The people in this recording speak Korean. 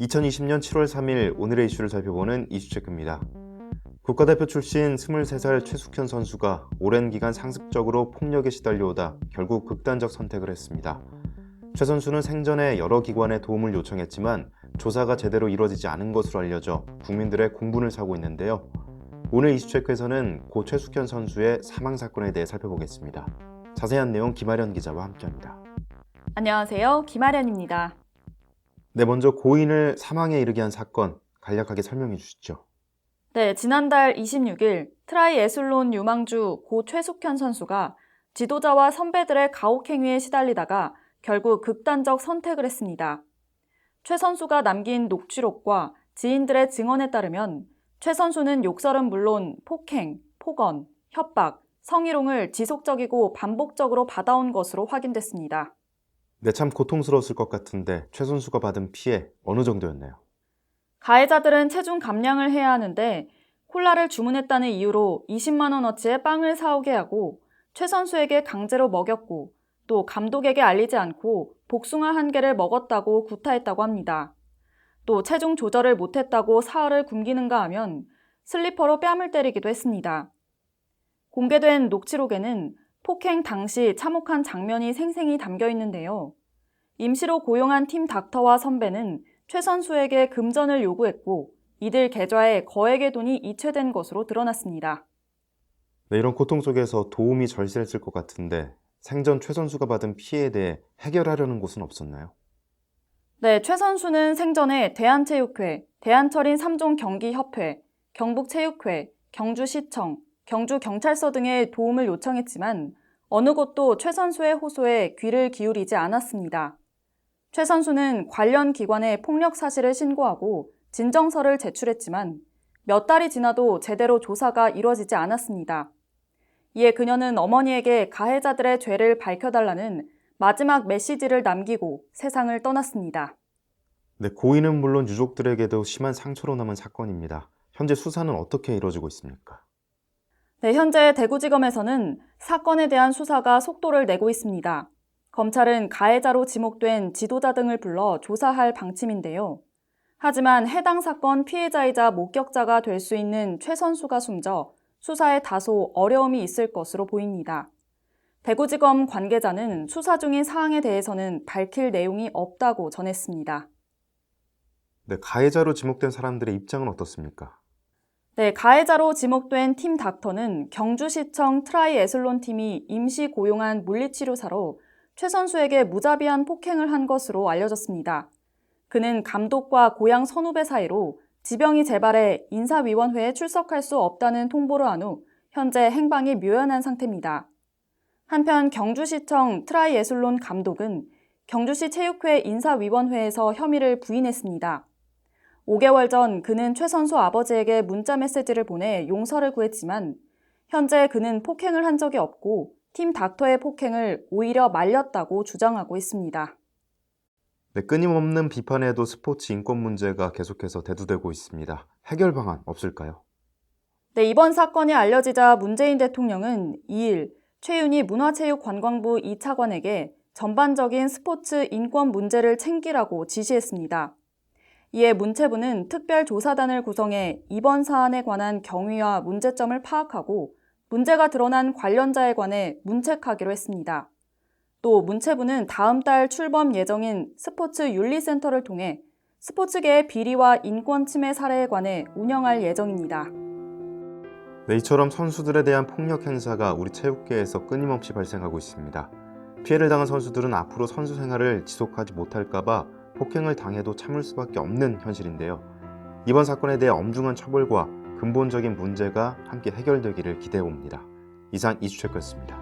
(2020년 7월 3일) 오늘의 이슈를 살펴보는 이슈체크입니다. 국가대표 출신 23살 최숙현 선수가 오랜 기간 상습적으로 폭력에 시달려오다 결국 극단적 선택을 했습니다. 최 선수는 생전에 여러 기관에 도움을 요청했지만 조사가 제대로 이루어지지 않은 것으로 알려져 국민들의 공분을 사고 있는데요. 오늘 이슈체크에서는 고 최숙현 선수의 사망 사건에 대해 살펴보겠습니다. 자세한 내용 김아련 기자와 함께합니다. 안녕하세요. 김아련입니다. 네, 먼저 고인을 사망에 이르게 한 사건 간략하게 설명해 주시죠. 네, 지난달 26일 트라이애슬론 유망주 고 최숙현 선수가 지도자와 선배들의 가혹행위에 시달리다가 결국 극단적 선택을 했습니다. 최 선수가 남긴 녹취록과 지인들의 증언에 따르면 최 선수는 욕설은 물론 폭행, 폭언, 협박, 성희롱을 지속적이고 반복적으로 받아온 것으로 확인됐습니다. 네, 참 고통스러웠을 것 같은데 최 선수가 받은 피해 어느 정도였나요? 가해자들은 체중 감량을 해야 하는데 콜라를 주문했다는 이유로 20만 원어치의 빵을 사오게 하고 최 선수에게 강제로 먹였고 또 감독에게 알리지 않고 복숭아 한 개를 먹었다고 구타했다고 합니다. 또 체중 조절을 못했다고 사흘을 굶기는가 하면 슬리퍼로 뺨을 때리기도 했습니다. 공개된 녹취록에는 폭행 당시 참혹한 장면이 생생히 담겨 있는데요. 임시로 고용한 팀 닥터와 선배는 최 선수에게 금전을 요구했고 이들 계좌에 거액의 돈이 이체된 것으로 드러났습니다. 네, 이런 고통 속에서 도움이 절실했을 것 같은데 생전 최 선수가 받은 피해에 대해 해결하려는 곳은 없었나요? 네, 최 선수는 생전에 대한체육회, 대한철인 3종 경기협회, 경북체육회, 경주시청, 경주경찰서 등의 도움을 요청했지만 어느 곳도 최 선수의 호소에 귀를 기울이지 않았습니다. 최 선수는 관련 기관에 폭력 사실을 신고하고 진정서를 제출했지만 몇 달이 지나도 제대로 조사가 이루어지지 않았습니다. 이에 그녀는 어머니에게 가해자들의 죄를 밝혀달라는 마지막 메시지를 남기고 세상을 떠났습니다. 네, 고인은 물론 유족들에게도 심한 상처로 남은 사건입니다. 현재 수사는 어떻게 이루어지고 있습니까? 네, 현재 대구지검에서는 사건에 대한 수사가 속도를 내고 있습니다. 검찰은 가해자로 지목된 지도자 등을 불러 조사할 방침인데요. 하지만 해당 사건 피해자이자 목격자가 될 수 있는 최 선수가 숨져 수사에 다소 어려움이 있을 것으로 보입니다. 대구지검 관계자는 수사 중인 사항에 대해서는 밝힐 내용이 없다고 전했습니다. 네, 가해자로 지목된 사람들의 입장은 어떻습니까? 네, 가해자로 지목된 팀 닥터는 경주시청 트라이애슬론 팀이 임시 고용한 물리치료사로 최 선수에게 무자비한 폭행을 한 것으로 알려졌습니다. 그는 감독과 고향 선후배 사이로 지병이 재발해 인사위원회에 출석할 수 없다는 통보를 한 후 현재 행방이 묘연한 상태입니다. 한편 경주시청 트라이애슬론 감독은 경주시 체육회 인사위원회에서 혐의를 부인했습니다. 5개월 전 그는 최 선수 아버지에게 문자 메시지를 보내 용서를 구했지만 현재 그는 폭행을 한 적이 없고 팀 닥터의 폭행을 오히려 말렸다고 주장하고 있습니다. 네, 끊임없는 비판에도 스포츠 인권 문제가 계속해서 대두되고 있습니다. 해결 방안 없을까요? 네, 이번 사건이 알려지자 문재인 대통령은 2일 최윤희 문화체육관광부 2차관에게 전반적인 스포츠 인권 문제를 챙기라고 지시했습니다. 이에 문체부는 특별조사단을 구성해 이번 사안에 관한 경위와 문제점을 파악하고 문제가 드러난 관련자에 관해 문책하기로 했습니다. 또 문체부는 다음 달 출범 예정인 스포츠 윤리센터를 통해 스포츠계의 비리와 인권 침해 사례에 관해 운영할 예정입니다. 네, 이처럼 선수들에 대한 폭력 행사가 우리 체육계에서 끊임없이 발생하고 있습니다. 피해를 당한 선수들은 앞으로 선수 생활을 지속하지 못할까봐 폭행을 당해도 참을 수밖에 없는 현실인데요. 이번 사건에 대해 엄중한 처벌과 근본적인 문제가 함께 해결되기를 기대해봅니다. 이상 이슈체크였습니다.